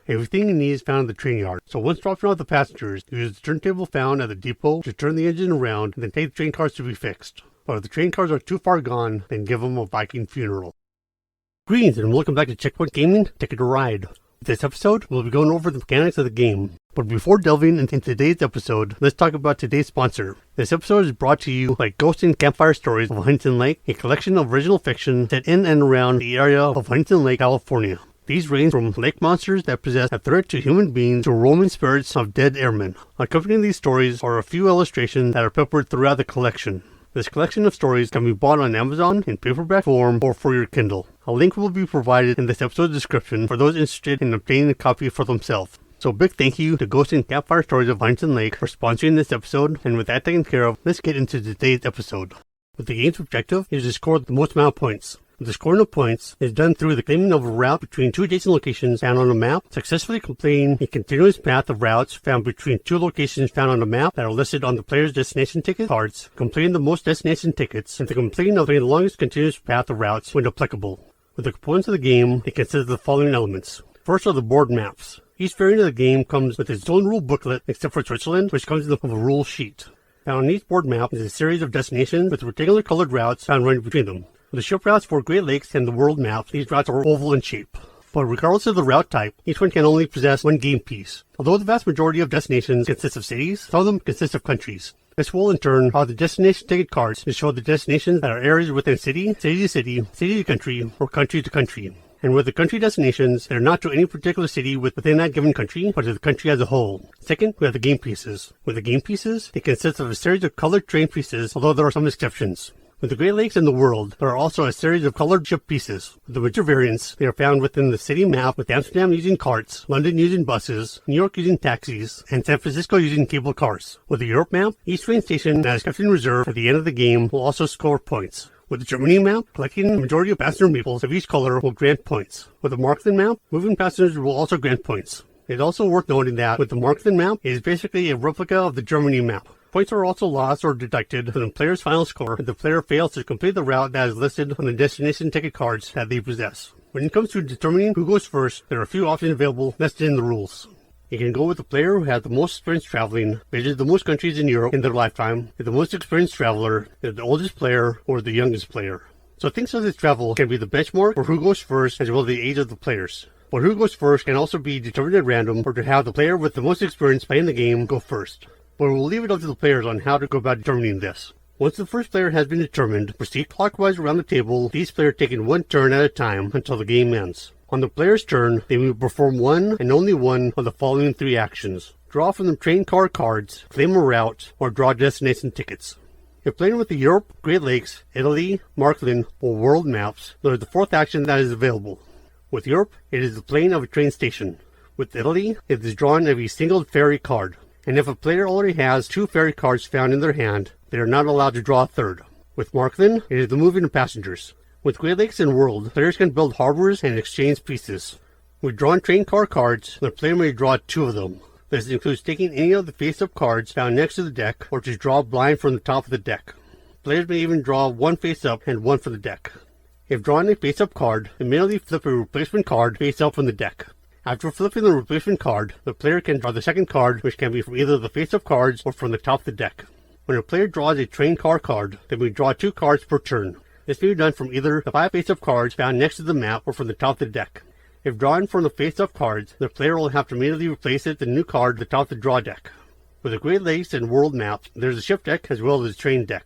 Everything you need is found in the train yard, so once dropping off the passengers, use the turntable found at the depot to turn the engine around and then take the train cars to be fixed. But if the train cars are too far gone, then give them a Viking funeral. Greetings and welcome back to Checkpoint Gaming, Ticket to Ride. With this episode, we'll be going over the mechanics of the game. But before delving into today's episode, let's talk about today's sponsor. This episode is brought to you by Ghost and Campfire Stories of Huntington Lake, a collection of original fiction set in and around the area of Huntington Lake, California. These range from lake monsters that possess a threat to human beings to roaming spirits of dead airmen. Accompanying these stories are a few illustrations that are peppered throughout the collection. This collection of stories can be bought on Amazon in paperback form or for your Kindle. A link will be provided in this episode's description for those interested in obtaining a copy for themselves. So big thank you to Ghost and Campfire Stories of Huntington Lake for sponsoring this episode, and with that taken care of, let's get into today's episode. With the game's objective is to score the most amount of points. The scoring of points is done through the claiming of a route between two adjacent locations found on a map, successfully completing a continuous path of routes found between two locations found on the map that are listed on the player's destination ticket cards, completing the most destination tickets, and the completing of the longest continuous path of routes when applicable. With the components of the game, it consists of the following elements. First are the board maps. Each variant of the game comes with its own rule booklet, except for Switzerland, which comes in the form of a rule sheet. Found on each board map is a series of destinations with rectangular colored routes found running between them. For the ship routes for Great Lakes and the world maps, these routes are oval in shape. But regardless of the route type, each one can only possess one game piece. Although the vast majority of destinations consist of cities, some of them consist of countries. This will in turn allow the destination ticket cards to show the destinations that are areas within city, city to city, city to country, or country to country. And with the country destinations, they are not to any particular city within that given country, but to the country as a whole. Second, we have the game pieces. With the game pieces, it consists of a series of colored train pieces, although there are some exceptions. With the Great Lakes and the world, there are also a series of colored ship pieces. With the richer variants, they are found within the city map, with Amsterdam using carts, London using buses, New York using taxis, and San Francisco using cable cars. With the Europe map, each train station that is kept in reserve at the end of the game will also score points. With the Germany map, collecting the majority of passenger meeples of each color will grant points. With the Markland map, moving passengers will also grant points. It is also worth noting that with the Markland map, it is basically a replica of the Germany map. Points are also lost or deducted from the player's final score if the player fails to complete the route that is listed on the destination ticket cards that they possess. When it comes to determining who goes first, there are a few options available listed in the rules. You can go with the player who has the most experience traveling, visited the most countries in Europe in their lifetime, is the most experienced traveler, is the oldest player, or the youngest player. So things such as travel can be the benchmark for who goes first as well as the age of the players. But who goes first can also be determined at random or to have the player with the most experience playing the game go first. But we'll leave it up to the players on how to go about determining this. Once the first player has been determined, proceed clockwise around the table, each player taking one turn at a time until the game ends. On the player's turn, they will perform one and only one of the following three actions. Draw from the train car cards, claim a route, or draw destination tickets. If playing with the Europe, Great Lakes, Italy, Markland, or world maps, there is the fourth action that is available. With Europe, it is the playing of a train station. With Italy, it is drawing of a single ferry card. And if a player already has two ferry cards found in their hand, they are not allowed to draw a third. With Markland, it is the moving of passengers. With Great Lakes and World, players can build harbors and exchange pieces. With drawn train car cards, the player may draw two of them. This includes taking any of the face-up cards found next to the deck, or to draw blind from the top of the deck. Players may even draw one face-up and one from the deck. If drawing a face-up card, immediately flip a replacement card face-up from the deck. After flipping the replacement card, the player can draw the second card, which can be from either the face-up cards or from the top of the deck. When a player draws a train car card, they may draw two cards per turn. This may be done from either the 5 face-up cards found next to the map or from the top of the deck. If drawn from the face-up cards, the player will have to immediately replace it with the new card at the top of the draw deck. With the Great Lakes and World maps, there is a ship deck as well as a train deck.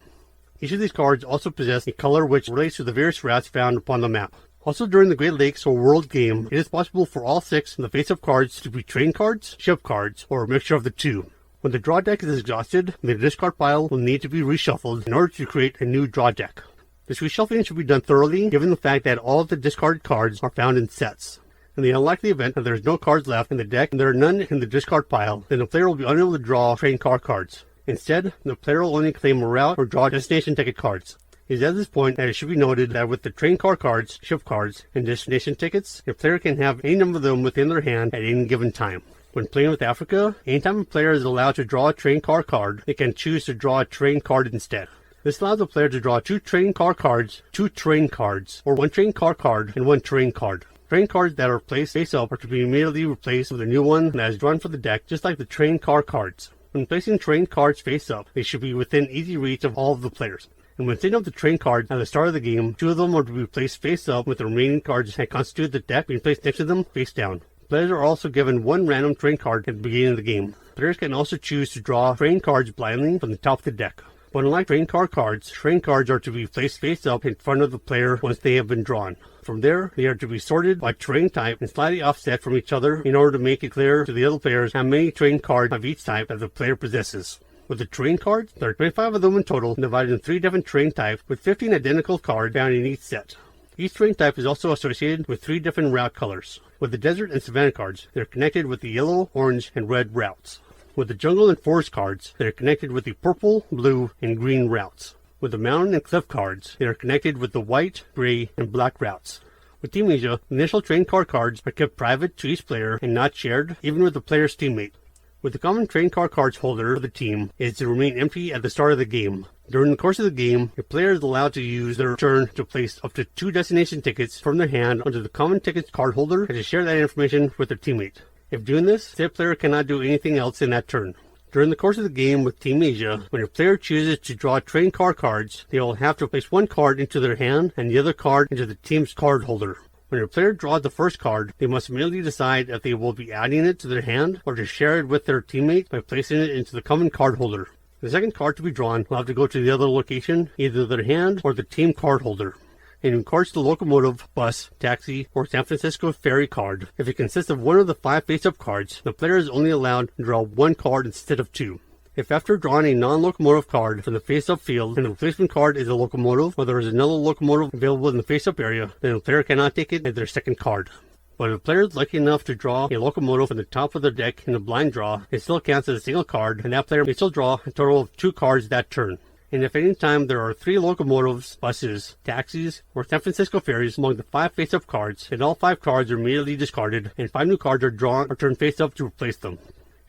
Each of these cards also possess a color which relates to the various routes found upon the map. Also during the Great Lakes or World game, it is possible for all 6 of the face-up cards to be train cards, ship cards, or a mixture of the two. When the draw deck is exhausted, the discard pile will need to be reshuffled in order to create a new draw deck. This reshuffling should be done thoroughly, given the fact that all of the discarded cards are found in sets. In the unlikely event that there is no cards left in the deck and there are none in the discard pile, then the player will be unable to draw train car cards. Instead, the player will only claim a route or draw destination ticket cards. It is at this point that it should be noted that with the train car cards, ship cards, and destination tickets, a player can have any number of them within their hand at any given time. When playing with Africa, anytime a player is allowed to draw a train car card, they can choose to draw a train card instead. This allows the player to draw 2 train car cards, 2 train cards, or 1 train car card and 1 train card. Train cards that are placed face up are to be immediately replaced with a new one that is drawn from the deck, just like the train car cards. When placing train cards face up, they should be within easy reach of all of the players. And when setting up the train cards at the start of the game, 2 of them are to be placed face up with the remaining cards that constitute the deck being placed next to them face down. Players are also given 1 random train card at the beginning of the game. Players can also choose to draw train cards blindly from the top of the deck. But unlike train cards are to be placed face up in front of the player once they have been drawn. From there, they are to be sorted by terrain type and slightly offset from each other in order to make it clear to the other players how many train cards of each type that the player possesses. With the terrain cards, there are 25 of them in total, divided in 3 different terrain types with 15 identical cards found in each set. Each terrain type is also associated with 3 different route colors. With the desert and savanna cards, they are connected with the yellow, orange, and red routes. With the jungle and forest cards, they are connected with the purple, blue, and green routes. With the mountain and cliff cards, they are connected with the white, gray, and black routes. With Team Asia, the initial train card cards are kept private to each player and not shared, even with the player's teammate. With the common train card cards holder of the team is to remain empty at the start of the game. During the course of the game, a player is allowed to use their turn to place up to 2 destination tickets from their hand onto the common tickets card holder and to share that information with their teammate. If doing this, said player cannot do anything else in that turn. During the course of the game with Team Asia, when a player chooses to draw train card cards, they will have to place 1 card into their hand and the other card into the team's card holder. When a player draws the first card, they must immediately decide if they will be adding it to their hand or to share it with their teammate by placing it into the common card holder. The second card to be drawn will have to go to the other location, either their hand or the team card holder. And in regards to the locomotive, bus, taxi, or San Francisco ferry card, if it consists of one of the 5 face-up cards, the player is only allowed to draw 1 card instead of 2. If after drawing a non-locomotive card from the face-up field and the replacement card is a locomotive, or there is another locomotive available in the face-up area, then the player cannot take it as their second card. But if the player is lucky enough to draw a locomotive from the top of the deck in a blind draw, it still counts as a single card, and that player may still draw a total of 2 cards that turn. And if at any time there are 3 locomotives, buses, taxis, or San Francisco ferries among the 5 face-up cards, then all 5 cards are immediately discarded, and 5 new cards are drawn or turned face-up to replace them.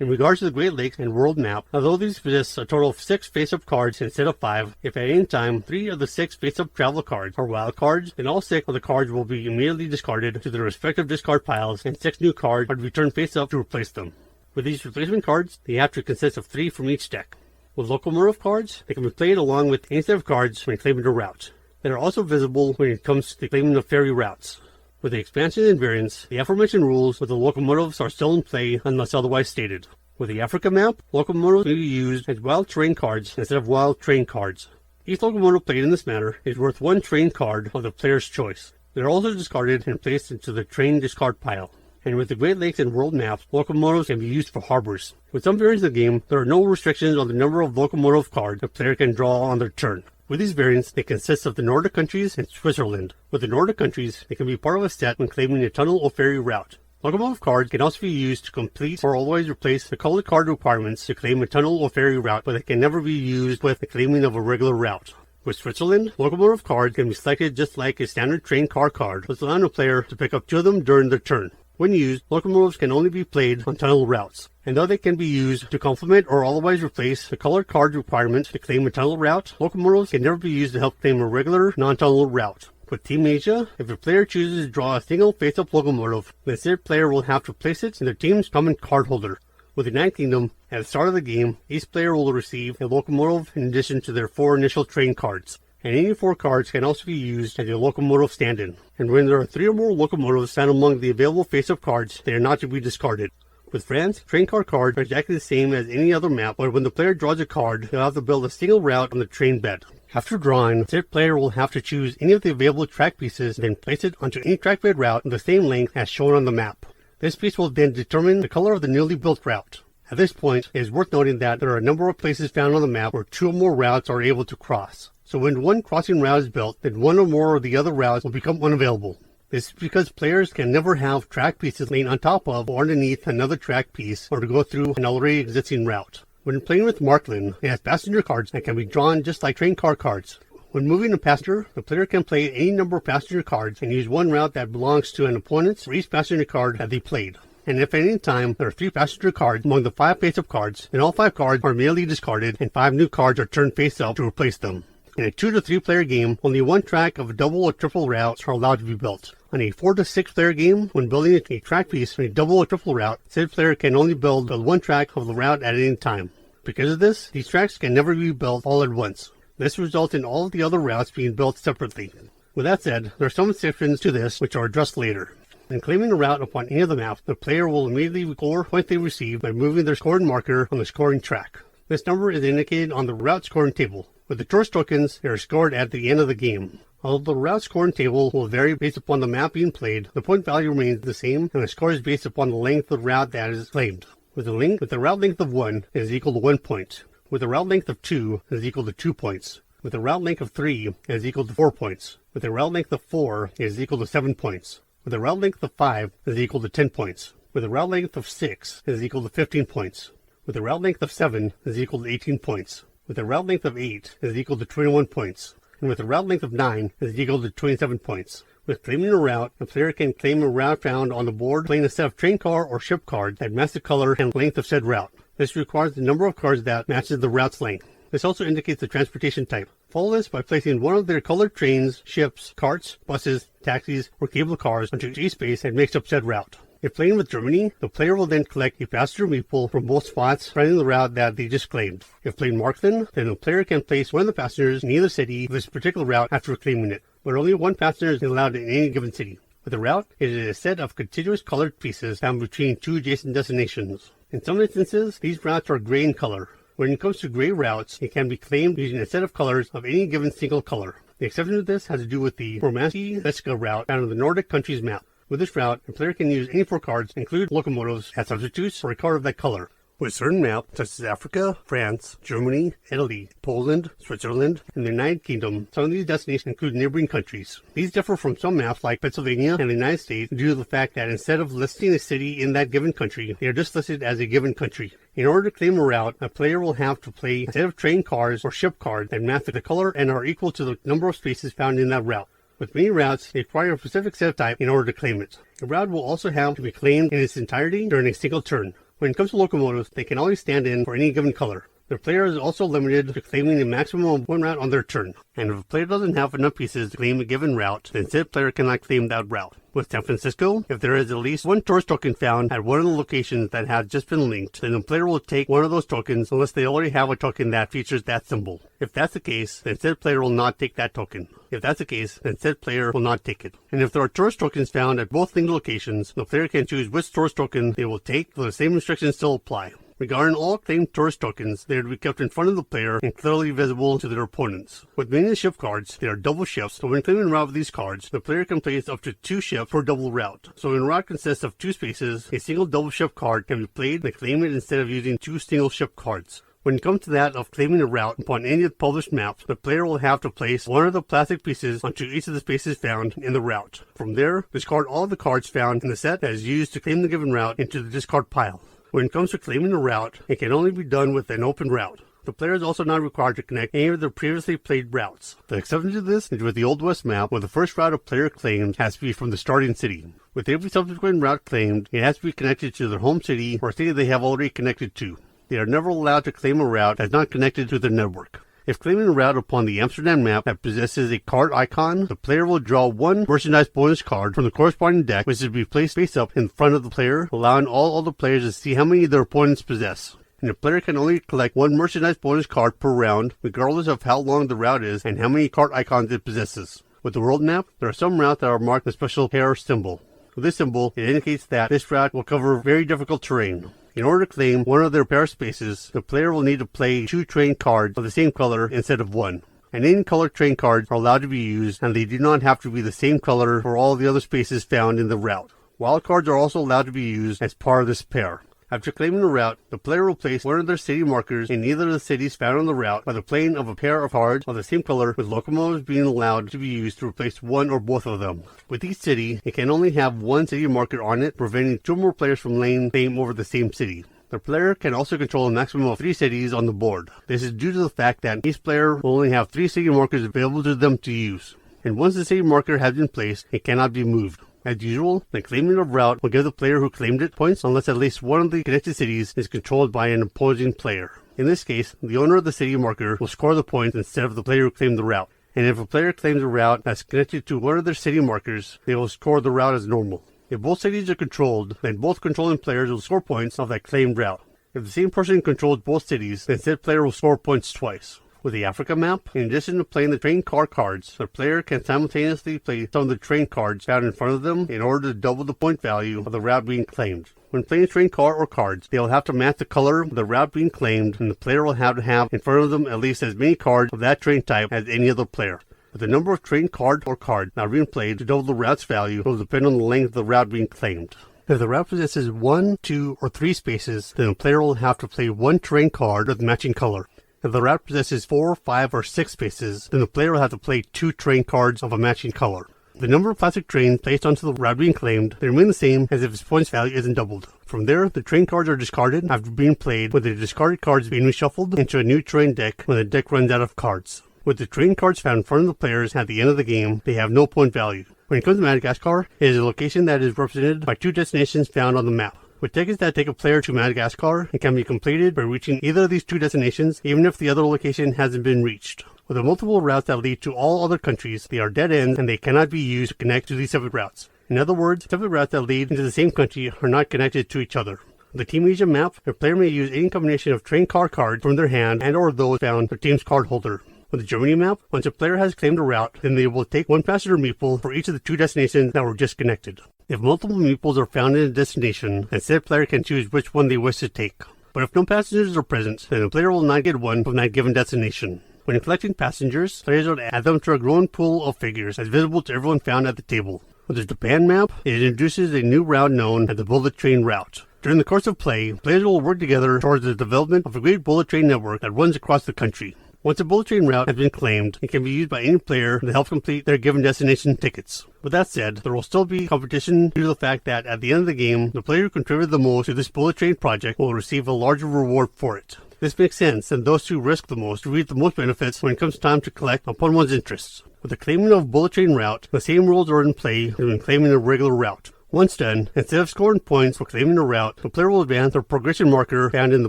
In regards to the Great Lakes and World Map, although these possess a total of 6 face-up cards instead of 5, if at any time 3 of the 6 face-up travel cards are wild cards, then all 6 of the cards will be immediately discarded to their respective discard piles, and 6 new cards are to be turned face-up to replace them. With these replacement cards, they have to consist of 3 from each deck. With locomotive cards, they can be played along with any set of cards when claiming a route. They are also visible when it comes to the claiming of ferry routes. With the expansions and variants, the aforementioned rules with the locomotives are still in play unless otherwise stated. With the Africa map, locomotives may be used as wild terrain cards instead of wild train cards. Each locomotive played in this manner is worth 1 train card of the player's choice. They are also discarded and placed into the train discard pile. And with the Great Lakes and World Maps, locomotives can be used for harbors. With some variants of the game, there are no restrictions on the number of locomotive cards a player can draw on their turn. With these variants, they consist of the Nordic countries and Switzerland. With the Nordic countries, they can be part of a set when claiming a tunnel or ferry route. Locomotive cards can also be used to complete or always replace the colored card requirements to claim a tunnel or ferry route, but they can never be used with the claiming of a regular route. With Switzerland, locomotive cards can be selected just like a standard train car card, with allowing a player to pick up 2 of them during their turn. When used, locomotives can only be played on tunnel routes, and though they can be used to complement or otherwise replace the colored card requirement to claim a tunnel route, locomotives can never be used to help claim a regular non-tunnel route. With Team Asia, if a player chooses to draw a single face-up locomotive, the said player will have to place it in their team's common card holder. With the United Kingdom, at the start of the game, each player will receive a locomotive in addition to their 4 initial train cards. And any 4 cards can also be used as a locomotive stand-in. And when there are 3 or more locomotives found among the available face-up cards, they are not to be discarded. With France, train card cards are exactly the same as any other map, but when the player draws a card, they'll have to build a single route on the train bed. After drawing, the said player will have to choose any of the available track pieces, then place it onto any track bed route of the same length as shown on the map. This piece will then determine the color of the newly built route. At this point, it is worth noting that there are a number of places found on the map where 2 or more routes are able to cross. So when one crossing route is built, then 1 or more of the other routes will become unavailable. This is because players can never have track pieces laying on top of or underneath another track piece or to go through an already existing route. When playing with Markland, it has passenger cards that can be drawn just like train car cards. When moving a passenger, the player can play any number of passenger cards and use 1 route that belongs to an opponent for each passenger card that they played. And if at any time there are 3 passenger cards among the 5 face-up cards, then all 5 cards are immediately discarded and 5 new cards are turned face-up to replace them. In a 2 to 3 player game, only one track of a double or triple routes are allowed to be built. On a 4 to 6 player game, when building a track piece for a double or triple route, said player can only build one track of the route at any time. Because of this, these tracks can never be built all at once. This results in all of the other routes being built separately. With that said, there are some exceptions to this which are addressed later. In claiming a route upon any of the maps, the player will immediately score points they receive by moving their scoring marker on the scoring track. This number is indicated on the route scoring table. With the tourist tokens, they are scored at the end of the game. Although the route scoring table will vary based upon the map being played, the point value remains the same, and the score is based upon the length of the route that is claimed. With the route length of 1, it is equal to 1 point. With the route length of 2, it is equal to 2 points. With the route length of 3, it is equal to 4 points. With the route length of 4, it is equal to 7 points. With the route length of 5, it is equal to 10 points. With the route length of 6, it is equal to 15 points. With the route length of 7, it is equal to 18 points. With the route length of 8, it is equal to 21 points. And with a route length of 9 is equal to 27 points. With claiming a route, a player can claim a route found on the board playing a set of train car or ship cards that match the color and length of said route. This requires the number of cards that matches the route's length. This also indicates the transportation type. Follow this by placing one of their colored trains, ships, carts, buses, taxis, or cable cars onto each space that makes up said route. If playing with Germany, the player will then collect a passenger meeple from both spots surrounding the route that they just claimed. If playing Markland, then the player can place one of the passengers in either city of this particular route after claiming it, but only one passenger is allowed in any given city. With a route, it is a set of contiguous colored pieces found between two adjacent destinations. In some instances, these routes are gray in color. When it comes to gray routes, it can be claimed using a set of colors of any given single color. The exception to this has to do with the Romanski-Veska route found on the Nordic countries map. With this route, a player can use any 4 cards, include locomotives, as substitutes for a card of that color. With certain maps, such as Africa, France, Germany, Italy, Poland, Switzerland, and the United Kingdom, some of these destinations include neighboring countries. These differ from some maps like Pennsylvania and the United States due to the fact that instead of listing a city in that given country, they are just listed as a given country. In order to claim a route, a player will have to play a set of train cards or ship cards that match the color and are equal to the number of spaces found in that route. With many routes, they require a specific set type in order to claim it. A route will also have to be claimed in its entirety during a single turn. When it comes to locomotives, they can only stand in for any given color. The player is also limited to claiming a maximum of 1 route on their turn, and if a player doesn't have enough pieces to claim a given route, then said player cannot claim that route. With San Francisco, if there is at least 1 tourist token found at one of the locations that has just been linked, then the player will take one of those tokens unless they already have a token that features that symbol. If that's the case, then said player will not take that token. If that's the case, then said player will not take it. And if there are tourist tokens found at both linked locations, the player can choose which tourist token they will take, though the same restrictions still apply. Regarding all claimed tourist tokens, they are to be kept in front of the player and clearly visible to their opponents. With many of the ship cards, they are double ships, so when claiming a route with these cards, the player can place up to 2 ships per double route. So when a route consists of 2 spaces, a single double ship card can be played and claim it instead of using 2 single ship cards. When it comes to that of claiming a route upon any of the published maps, the player will have to place one of the plastic pieces onto each of the spaces found in the route. From there, discard all of the cards found in the set that is used to claim the given route into the discard pile. When it comes to claiming a route, it can only be done with an open route. The player is also not required to connect any of their previously played routes. The exception to this is with the Old West map, where the first route a player claims has to be from the starting city. With every subsequent route claimed, it has to be connected to their home city or city they have already connected to. They are never allowed to claim a route that's not connected to their network. If claiming a route upon the Amsterdam map that possesses a card icon, the player will draw 1 merchandise bonus card from the corresponding deck, which is to be placed face up in front of the player, allowing all other players to see how many their opponents possess. And the player can only collect 1 merchandise bonus card per round, regardless of how long the route is and how many card icons it possesses. With the world map, there are some routes that are marked with a special hair symbol. With this symbol, it indicates that this route will cover very difficult terrain. In order to claim one of their pair spaces, the player will need to play 2 train cards of the same color instead of 1. And any colored train cards are allowed to be used, and they do not have to be the same color for all the other spaces found in the route. Wild cards are also allowed to be used as part of this pair. After claiming a route, the player will place one of their city markers in either of the cities found on the route by the playing of a pair of cards of the same color, with locomotives being allowed to be used to replace one or both of them. With each city, it can only have 1 city marker on it, preventing 2 more players from laying claim over the same city. The player can also control a maximum of 3 cities on the board. This is due to the fact that each player will only have 3 city markers available to them to use. And once the city marker has been placed, it cannot be moved. As usual, the claiming of route will give the player who claimed it points unless at least one of the connected cities is controlled by an opposing player. In this case, the owner of the city marker will score the points instead of the player who claimed the route. And if a player claims a route that's connected to one of their city markers, they will score the route as normal. If both cities are controlled, then both controlling players will score points off that claimed route. If the same person controls both cities, then said player will score points twice. With the Africa map, in addition to playing the train car cards, the player can simultaneously play some of the train cards found in front of them in order to double the point value of the route being claimed. When playing a train car or cards, they will have to match the color of the route being claimed, and the player will have to have in front of them at least as many cards of that train type as any other player. But the number of train card or cards now being played to double the route's value will depend on the length of the route being claimed. If the route possesses 1, 2, or 3 spaces, then the player will have to play one train card with matching color. If the route possesses 4, 5, or 6 spaces, then the player will have to play 2 train cards of a matching color. The number of plastic trains placed onto the route being claimed, they remain the same as if its points value isn't doubled. From there, the train cards are discarded after being played, with the discarded cards being reshuffled into a new train deck when the deck runs out of cards. With the train cards found in front of the players at the end of the game, they have no point value. When it comes to Madagascar, it is a location that is represented by 2 destinations found on the map. With tickets that take a player to Madagascar, it can be completed by reaching either of these 2 destinations, even if the other location hasn't been reached. With the multiple routes that lead to all other countries, they are dead ends and they cannot be used to connect to these separate routes. In other words, separate routes that lead into the same country are not connected to each other. With the Team Asia map, a player may use any combination of train car cards from their hand and or those found for team's card holder. With the Germany map, once a player has claimed a route, then they will take 1 passenger meeple for each of the 2 destinations that were just connected. If multiple meeples are found in a destination, then said player can choose which one they wish to take. But if no passengers are present, then the player will not get one from that given destination. When collecting passengers, players are to add them to a growing pool of figures as visible to everyone found at the table. With the Japan map, it introduces a new route known as the bullet train route. During the course of play, players will work together towards the development of a great bullet train network that runs across the country. Once a bullet train route has been claimed, it can be used by any player to help complete their given destination tickets. With that said, there will still be competition due to the fact that at the end of the game, the player who contributed the most to this bullet train project will receive a larger reward for it. This makes sense, and those who risk the most reap the most benefits when it comes time to collect upon one's interests. With the claiming of bullet train route, the same rules are in play as when claiming a regular route. Once done, instead of scoring points for claiming a route, the player will advance a progression marker found in the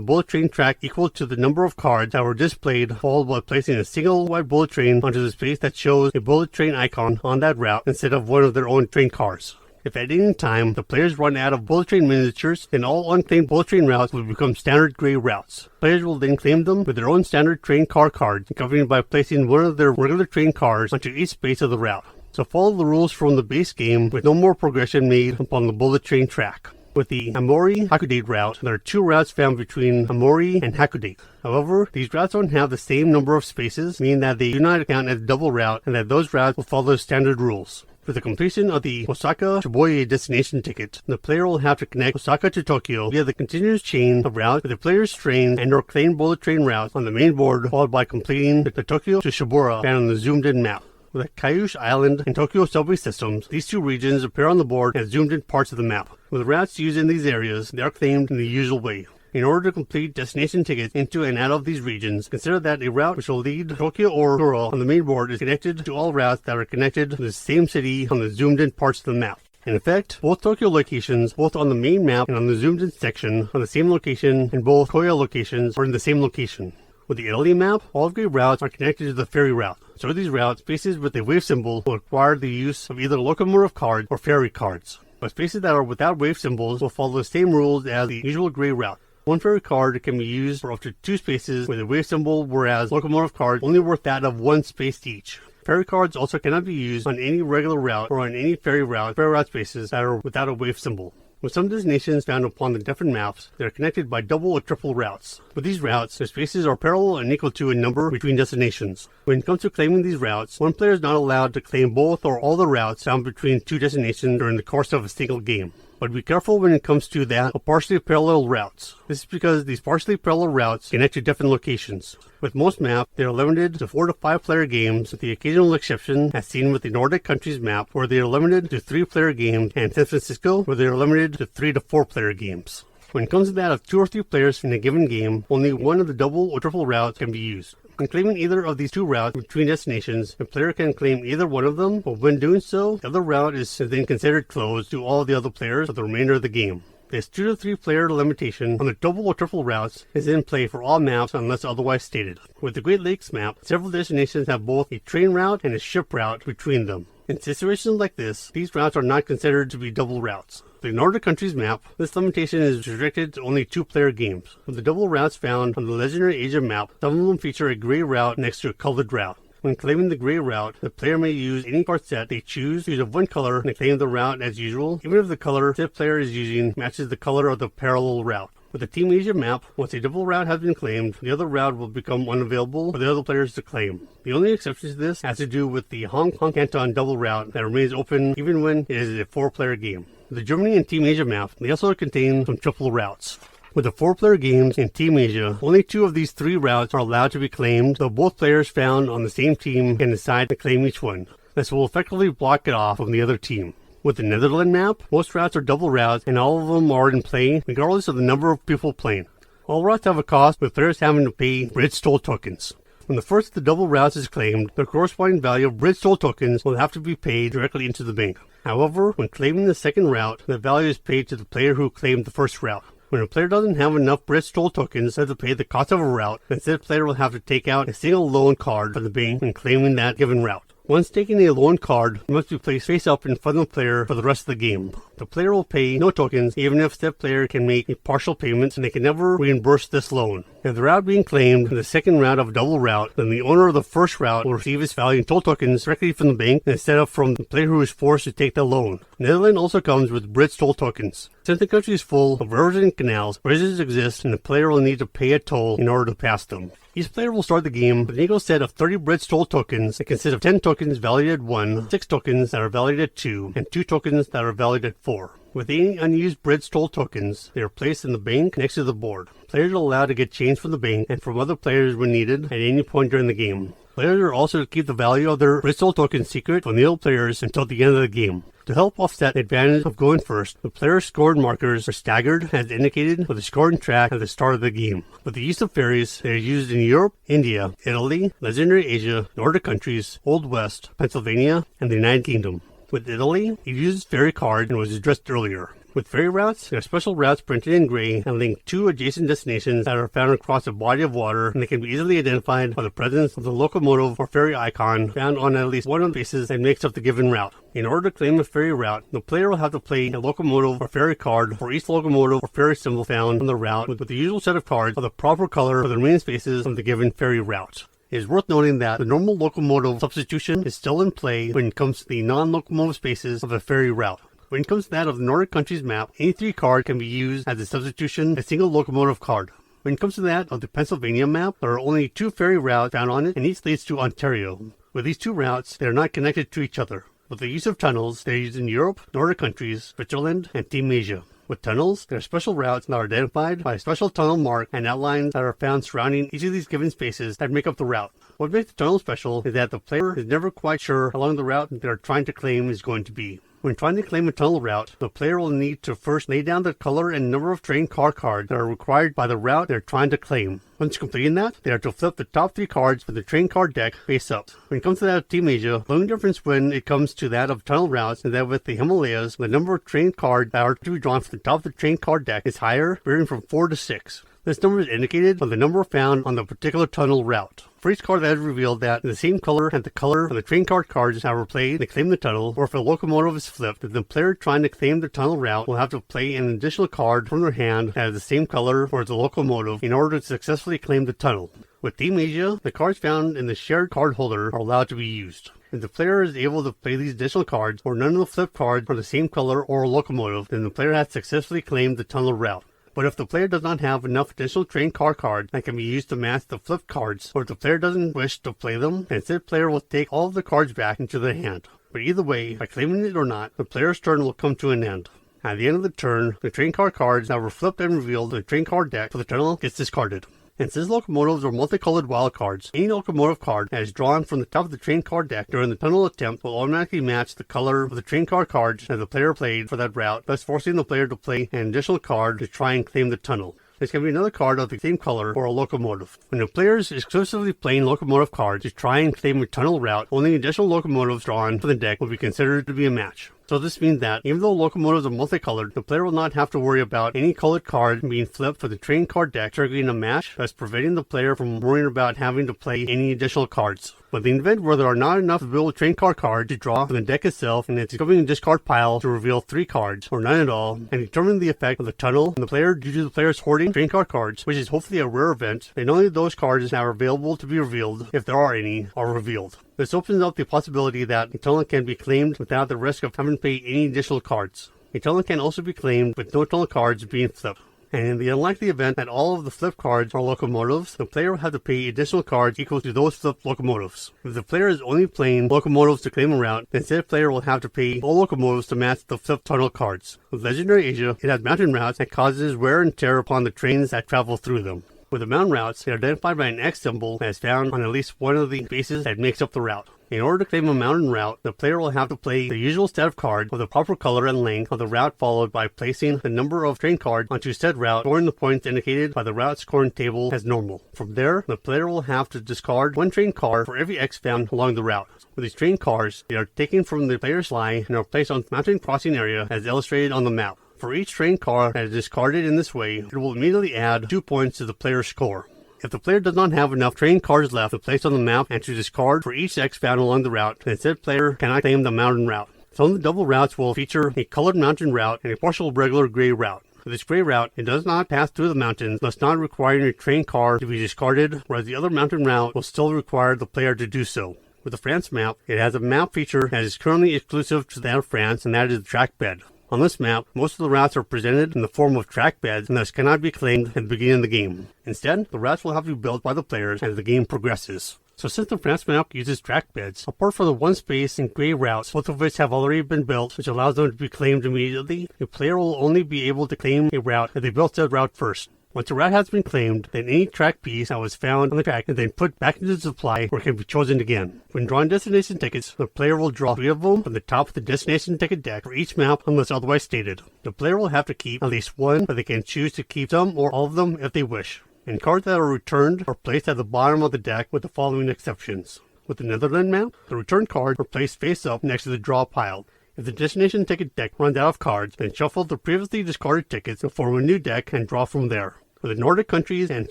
bullet train track equal to the number of cards that were displayed, followed by placing a single white bullet train onto the space that shows a bullet train icon on that route instead of one of their own train cars. If at any time the players run out of bullet train miniatures, then all unclaimed bullet train routes will become standard gray routes. Players will then claim them with their own standard train car cards, accompanied by placing one of their regular train cars onto each space of the route. So follow the rules from the base game with no more progression made upon the bullet train track. With the Amori-Hakodate route, there are 2 routes found between Amori and Hakodate. However, these routes don't have the same number of spaces, meaning that they do not count as a double route and that those routes will follow standard rules. For the completion of the Osaka-Shibuya destination ticket, the player will have to connect Osaka to Tokyo via the continuous chain of routes with the player's train and or claimed bullet train routes on the main board, followed by completing the Tokyo to Shibuya found on the zoomed-in map. With the Kyushu Island and Tokyo subway systems, these 2 regions appear on the board as zoomed-in parts of the map. With routes used in these areas, they are claimed in the usual way. In order to complete destination tickets into and out of these regions, consider that a route which will lead to Tokyo or Kura on the main board is connected to all routes that are connected to the same city on the zoomed-in parts of the map. In effect, both Tokyo locations, both on the main map and on the zoomed-in section, are the same location, and both Koya locations are in the same location. With the Italy map, all of the routes are connected to the ferry route. So these routes, spaces with a wave symbol will require the use of either locomotive cards or ferry cards. But spaces that are without wave symbols will follow the same rules as the usual gray route. One ferry card can be used for up to 2 spaces with a wave symbol, whereas locomotive cards only worth that of 1 space each. Ferry cards also cannot be used on any regular route or on any ferry route spaces that are without a wave symbol. With some destinations found upon the different maps, they are connected by double or triple routes. With these routes, their spaces are parallel and equal to in number between destinations. When it comes to claiming these routes, one player is not allowed to claim both or all the routes found between 2 destinations during the course of a single game. But be careful when it comes to that of partially parallel routes. This is because these partially parallel routes connect to different locations. With most maps, they are limited to 4 to 5 player games, with the occasional exception as seen with the Nordic countries map, where they are limited to 3 player games, and San Francisco, where they are limited to 3 to 4 player games. When it comes to that of 2 or 3 players in a given game, only one of the double or triple routes can be used. When claiming either of these 2 routes between destinations, a player can claim either one of them, but when doing so, the other route is then considered closed to all the other players for the remainder of the game. This 2 to 3 player limitation on the double or triple routes is in play for all maps unless otherwise stated. With the Great Lakes map, several destinations have both a train route and a ship route between them. In situations like this, these routes are not considered to be double routes. The Nordic Countries map, this limitation is restricted to only 2-player games. With the double routes found on the Legendary Asia map, some of them feature a gray route next to a colored route. When claiming the gray route, the player may use any card set they choose of one color and claim the route as usual, even if the color the player is using matches the color of the parallel route. With the Team Asia map, once a double route has been claimed, the other route will become unavailable for the other players to claim. The only exception to this has to do with the Hong Kong Canton double route that remains open even when it is a 4-player game. With the Germany and Team Asia map, they also contain some triple routes. With the 4-player games in Team Asia, only 2 of these 3 routes are allowed to be claimed, though both players found on the same team can decide to claim each one. This will effectively block it off from the other team. With the Netherlands map, most routes are double routes and all of them are in play regardless of the number of people playing. All routes have a cost, with players having to pay Bridgestone tokens. When the first of the double routes is claimed, the corresponding value of Bridgestone tokens will have to be paid directly into the bank. However, when claiming the second route, the value is paid to the player who claimed the first route. When a player doesn't have enough Bridgestone tokens to pay the cost of a route, the said player will have to take out a single loan card from the bank when claiming that given route. Once taking a loan card, it must be placed face up in front of the player for the rest of the game. The player will pay no tokens even if said player can make a partial payment and they can never reimburse this loan. If the route being claimed in the second route of a double route, then the owner of the first route will receive its value in total tokens directly from the bank instead of from the player who is forced to take the loan. Netherlands also comes with Bridgestone tokens. Since the country is full of rivers and canals, bridges exist and the player will need to pay a toll in order to pass them. Each player will start the game with an equal set of 30 Bridgestone tokens that consist of 10 tokens valued at 1, 6 tokens that are valued at 2, and 2 tokens that are valued at 4. With any unused Bridgestone tokens, they are placed in the bank next to the board. Players are allowed to get change from the bank and from other players when needed at any point during the game. Players are also to keep the value of their Bridgestone tokens secret from the other players until the end of the game. To help offset the advantage of going first, the player's scored markers are staggered as indicated with a scoring track at the start of the game. With the use of fairies, they are used in Europe, India, Italy, Legendary Asia, Nordic countries, Old West, Pennsylvania, and the United Kingdom. With Italy, it uses fairy cards and was addressed earlier. With fairy routes, there are special routes printed in gray and link 2 adjacent destinations that are found across a body of water, and they can be easily identified by the presence of the locomotive or ferry icon found on at least one of the faces that makes up the given route. In order to claim the ferry route, the player will have to play a locomotive or ferry card for each locomotive or ferry symbol found on the route with the usual set of cards of the proper color for the remaining spaces of the given ferry route. It is worth noting that the normal locomotive substitution is still in play when it comes to the non-locomotive spaces of a ferry route. When it comes to that of the Nordic countries map, any 3 card can be used as a substitution, a single locomotive card. When it comes to that of the Pennsylvania map, there are only 2 ferry routes found on it, and each leads to Ontario. With these 2 routes, they are not connected to each other. With the use of tunnels, they are used in Europe, Nordic countries, Switzerland, and Team Asia. With tunnels, there are special routes that are identified by a special tunnel mark and outlines that are found surrounding each of these given spaces that make up the route. What makes the tunnel special is that the player is never quite sure how long the route they are trying to claim is going to be. When trying to claim a tunnel route, the player will need to first lay down the color and number of train car cards that are required by the route they are trying to claim. Once completing that, they are to flip the top 3 cards for the train card deck face up. When it comes to that of Team Asia, the only difference when it comes to that of tunnel routes is that with the Himalayas, the number of train cards that are to be drawn from the top of the train card deck is higher, varying from 4 to 6. This number is indicated by the number found on the particular tunnel route. For each card that is revealed that the same color and the color of the train card cards that were played to claim the tunnel, or if a locomotive is flipped, the player trying to claim the tunnel route will have to play an additional card from their hand that is the same color as the locomotive in order to successfully claim the tunnel. With Team Asia, the cards found in the shared card holder are allowed to be used. If the player is able to play these additional cards, or none of the flip cards are the same color or locomotive, then the player has successfully claimed the tunnel route. But if the player does not have enough additional train car cards that can be used to match the flip cards, or if the player doesn't wish to play them, then said player will take all of the cards back into their hand. But either way, by claiming it or not, the player's turn will come to an end. At the end of the turn, the train car cards that were flipped and revealed in the train card deck for the tunnel gets discarded. And since locomotives are multicolored wildcards, any locomotive card that is drawn from the top of the train card deck during the tunnel attempt will automatically match the color of the train card cards that the player played for that route, thus forcing the player to play an additional card to try and claim the tunnel. This can be another card of the same color for a locomotive. When the player is exclusively playing locomotive cards to try and claim a tunnel route, only additional locomotives drawn from the deck will be considered to be a match. So this means that even though locomotives are multicolored, the player will not have to worry about any colored card being flipped for the train card deck triggering a match, thus preventing the player from worrying about having to play any additional cards. But in the event where there are not enough available train card cards to draw from the deck itself, and it's discovering a discard pile to reveal 3 cards, or none at all, and determine the effect of the tunnel and the player due to the player's hoarding train card cards, which is hopefully a rare event, and only those cards that are available to be revealed, if there are any, are revealed. This opens up the possibility that a tunnel can be claimed without the risk of having to pay any additional cards. A tunnel can also be claimed with no tunnel cards being flipped. And in the unlikely event that all of the flipped cards are locomotives, the player will have to pay additional cards equal to those flipped locomotives. If the player is only playing locomotives to claim a route, then said player will have to pay all locomotives to match the flipped tunnel cards. With Legendary Asia, it has mountain routes that causes wear and tear upon the trains that travel through them. With the mountain routes, they are identified by an X symbol that is found on at least one of the bases that makes up the route. In order to claim a mountain route, the player will have to play the usual set of cards with the proper color and length of the route, followed by placing the number of train cards onto said route, scoring the points indicated by the route scoring table as normal. From there, the player will have to discard 1 train card for every X found along the route. With these train cards, they are taken from the player's lie and are placed on the mountain crossing area as illustrated on the map. For each train card that is discarded in this way, it will immediately add 2 points to the player's score. If the player does not have enough train cards left to place on the map and to discard for each X found along the route, then said player cannot claim the mountain route. Some of the double routes will feature a colored mountain route and a partial regular gray route. For this gray route, it does not pass through the mountains, thus not requiring a train card to be discarded, whereas the other mountain route will still require the player to do so. With the France map, it has a map feature that is currently exclusive to that of France, and that is the track bed. On this map, most of the routes are presented in the form of track beds and thus cannot be claimed at the beginning of the game. Instead, the routes will have to be built by the players as the game progresses. So since the France map uses track beds, apart from the 1 space and gray routes, both of which have already been built, which allows them to be claimed immediately, a player will only be able to claim a route if they built that route first. Once a route has been claimed, then any track piece that was found on the track is then put back into the supply where it can be chosen again. When drawing destination tickets, the player will draw 3 of them from the top of the destination ticket deck for each map unless otherwise stated. The player will have to keep at least 1, but they can choose to keep some or all of them if they wish. And cards that are returned are placed at the bottom of the deck with the following exceptions. With the Netherlands map, the returned cards are placed face up next to the draw pile. If the destination ticket deck runs out of cards, then shuffle the previously discarded tickets to form a new deck and draw from there. With the Nordic countries and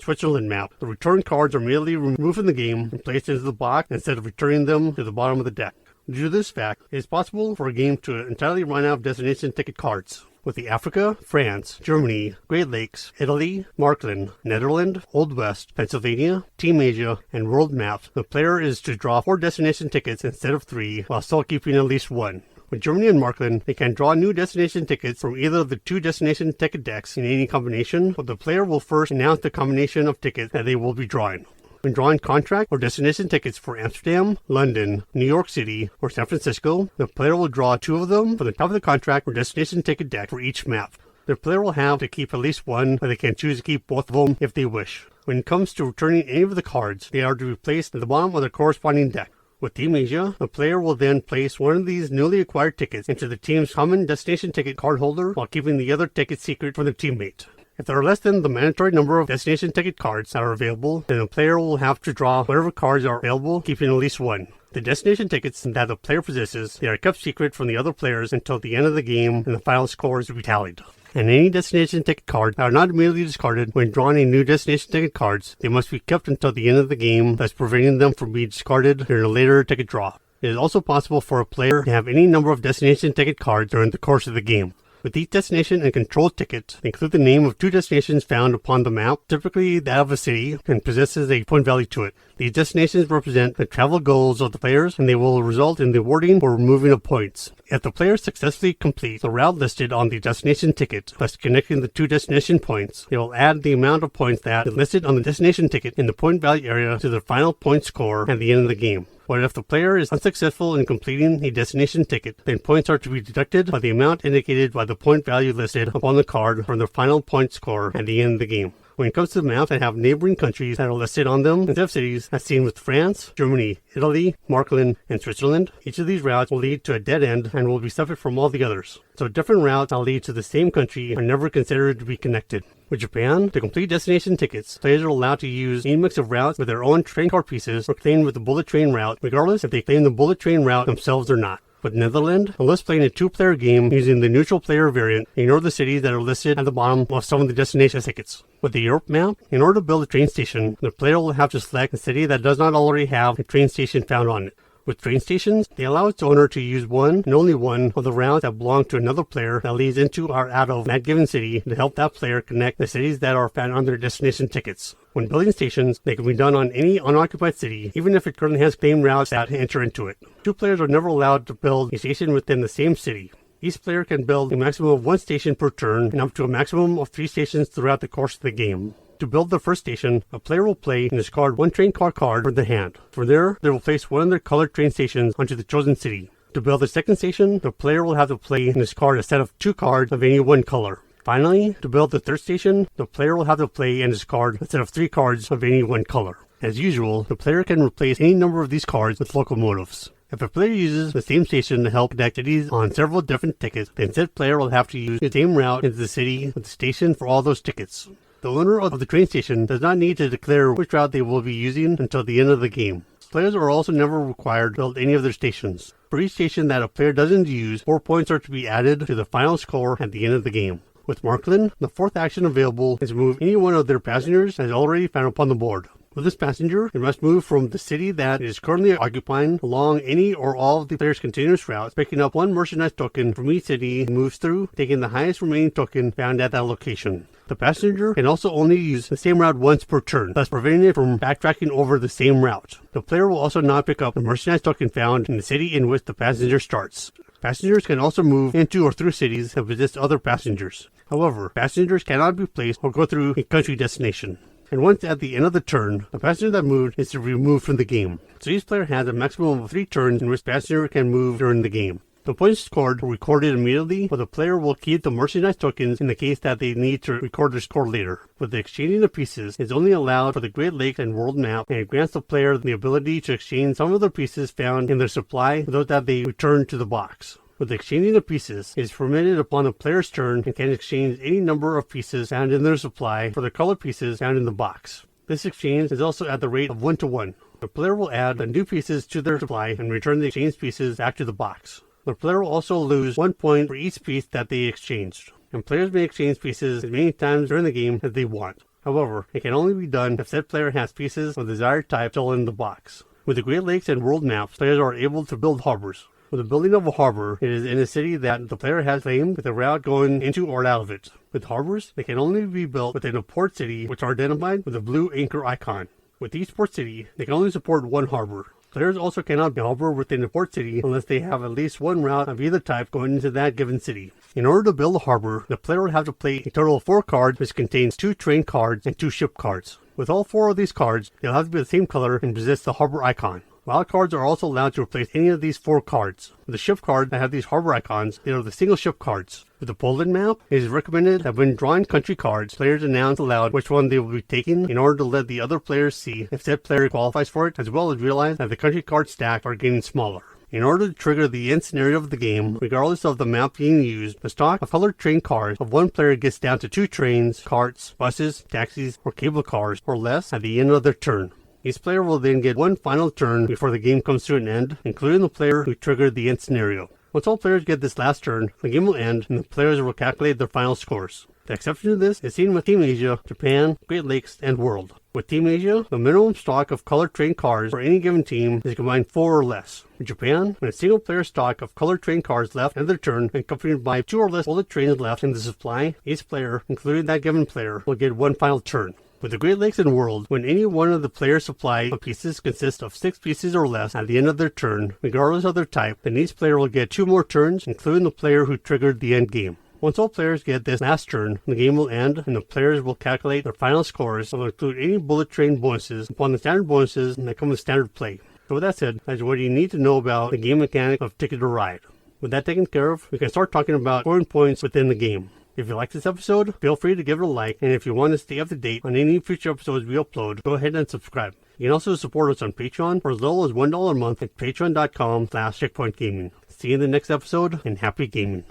Switzerland map, the return cards are immediately removed from the game and placed into the box instead of returning them to the bottom of the deck. Due to this fact, it is possible for a game to entirely run out of destination ticket cards. With the Africa, France, Germany, Great Lakes, Italy, Markland, Netherlands, Old West, Pennsylvania, Team Asia, and World maps, the player is to draw 4 destination tickets instead of 3, while still keeping at least 1. With Germany and Markland, they can draw new destination tickets from either of the 2 destination ticket decks in any combination, but the player will first announce the combination of tickets that they will be drawing. When drawing contract or destination tickets for Amsterdam, London, New York City, or San Francisco, the player will draw 2 of them from the top of the contract or destination ticket deck for each map. The player will have to keep at least 1, but they can choose to keep both of them if they wish. When it comes to returning any of the cards, they are to be placed at the bottom of the corresponding deck. With Team Asia, the player will then place one of these newly acquired tickets into the team's common destination ticket card holder while keeping the other ticket secret for their teammate. If there are less than the mandatory number of destination ticket cards that are available, then the player will have to draw whatever cards are available, keeping at least 1. The destination tickets that the player possesses, they are kept secret from the other players until the end of the game and the final score is tallied. And any destination ticket cards that are not immediately discarded when drawing a new destination ticket cards, they must be kept until the end of the game, thus preventing them from being discarded during a later ticket draw. It is also possible for a player to have any number of destination ticket cards during the course of the game. With each destination and control ticket, they include the name of 2 destinations found upon the map, typically that of a city, and possesses a point value to it. These destinations represent the travel goals of the players, and they will result in the awarding or removing of points. If the player successfully completes the route listed on the destination ticket, thus connecting the 2 destination points, they will add the amount of points that is listed on the destination ticket in the point value area to their final point score at the end of the game. But if the player is unsuccessful in completing a destination ticket, then points are to be deducted by the amount indicated by the point value listed upon the card from their final point score at the end of the game. When it comes to the maps that have neighboring countries that are listed on them instead of cities, as seen with France, Germany, Italy, Markland, and Switzerland, each of these routes will lead to a dead end and will be separate from all the others. So different routes that lead to the same country are never considered to be connected. With Japan, to complete destination tickets, players are allowed to use any mix of routes with their own train card pieces or claim with the bullet train route, regardless if they claim the bullet train route themselves or not. With Netherland, unless playing a 2-player game using the neutral player variant, ignore the cities that are listed at the bottom of some of the destination tickets. With the Europe map, in order to build a train station, the player will have to select a city that does not already have a train station found on it. With train stations, they allow its owner to use one and only one of the routes that belong to another player that leads into or out of that given city to help that player connect the cities that are found on their destination tickets. When building stations, they can be done on any unoccupied city, even if it currently has same routes that enter into it. 2 players are never allowed to build a station within the same city. Each player can build a maximum of 1 station per turn and up to a maximum of 3 stations throughout the course of the game. To build the first station, a player will play and discard 1 train car card from the hand. From there, they will place one of their colored train stations onto the chosen city. To build the second station, the player will have to play and discard a set of 2 cards of any one color. Finally, to build the third station, the player will have to play and discard a set of 3 cards of any one color. As usual, the player can replace any number of these cards with locomotives. If a player uses the same station to help connect cities on several different tickets, then said player will have to use the same route into the city with the station for all those tickets. The owner of the train station does not need to declare which route they will be using until the end of the game. Players are also never required to build any of their stations. For each station that a player doesn't use, 4 points are to be added to the final score at the end of the game. With Markland, the 4th action available is to move any one of their passengers as already found upon the board. With this passenger, it must move from the city that it is currently occupying along any or all of the player's continuous routes, picking up 1 merchandise token from each city it moves through, taking the highest remaining token found at that location. The passenger can also only use the same route once per turn, thus preventing it from backtracking over the same route. The player will also not pick up the merchandise token found in the city in which the passenger starts. Passengers can also move into or through cities that possess other passengers. However, passengers cannot be placed or go through a country destination. And once at the end of the turn, the passenger that moved is to be removed from the game. So each player has a maximum of 3 turns in which the passenger can move during the game. The points scored are recorded immediately, but the player will keep the merchandise tokens in the case that they need to record their score later. With the exchanging of pieces is only allowed for the Great Lakes and World Map, and it grants the player the ability to exchange some of the pieces found in their supply with those that they return to the box. With the exchanging of pieces, it is permitted upon the player's turn and can exchange any number of pieces found in their supply for the colored pieces found in the box. This exchange is also at the rate of 1-to-1. The player will add the new pieces to their supply and return the exchanged pieces back to the box. The player will also lose 1 point for each piece that they exchanged, and players may exchange pieces as many times during the game as they want. However, it can only be done if said player has pieces of the desired type still in the box. With the Great Lakes and World Maps, players are able to build harbors. With the building of a harbor, it is in a city that the player has claimed with a route going into or out of it. With harbors, they can only be built within a port city which are identified with a blue anchor icon. With each port city, they can only support 1 harbor. Players also cannot harbor within a port city unless they have at least 1 route of either type going into that given city. In order to build a harbor, the player would have to play a total of 4 cards, which contains 2 train cards and 2 ship cards. With all 4 of these cards, they'll have to be the same color and possess the harbor icon. Wild cards are also allowed to replace any of these 4 cards. With the ship cards that have these harbor icons, they are the single ship cards. With the Poland map, it is recommended that when drawing country cards, players announce aloud which one they will be taking in order to let the other players see if said player qualifies for it, as well as realize that the country card stack are getting smaller. In order to trigger the end scenario of the game, regardless of the map being used, the stock of colored train cars of one player gets down to 2 trains, carts, buses, taxis, or cable cars, or less at the end of their turn. Each player will then get 1 final turn before the game comes to an end, including the player who triggered the end scenario. Once all players get this last turn, the game will end and the players will calculate their final scores. The exception to this is seen with Team Asia, Japan, Great Lakes, and World. With Team Asia, the minimum stock of colored train cars for any given team is combined 4 or less. In Japan, when a single player stock of colored train cars left at their turn, accompanied by 2 or less bullet trains left in the supply, each player, including that given player, will get 1 final turn. With the Great Lakes and World, when any one of the player's supply of pieces consists of 6 pieces or less at the end of their turn, regardless of their type, then each player will get 2 more turns, including the player who triggered the end game. Once all players get this last turn, the game will end and the players will calculate their final scores and will include any bullet train bonuses upon the standard bonuses that come with standard play. So with that said, that's what you need to know about the game mechanic of Ticket to Ride. With that taken care of, we can start talking about scoring points within the game. If you like this episode, feel free to give it a like, and if you want to stay up to date on any future episodes we upload, go ahead and subscribe. You can also support us on Patreon for as little as $1 a month at patreon.com/checkpointgaming. See you in the next episode, and happy gaming.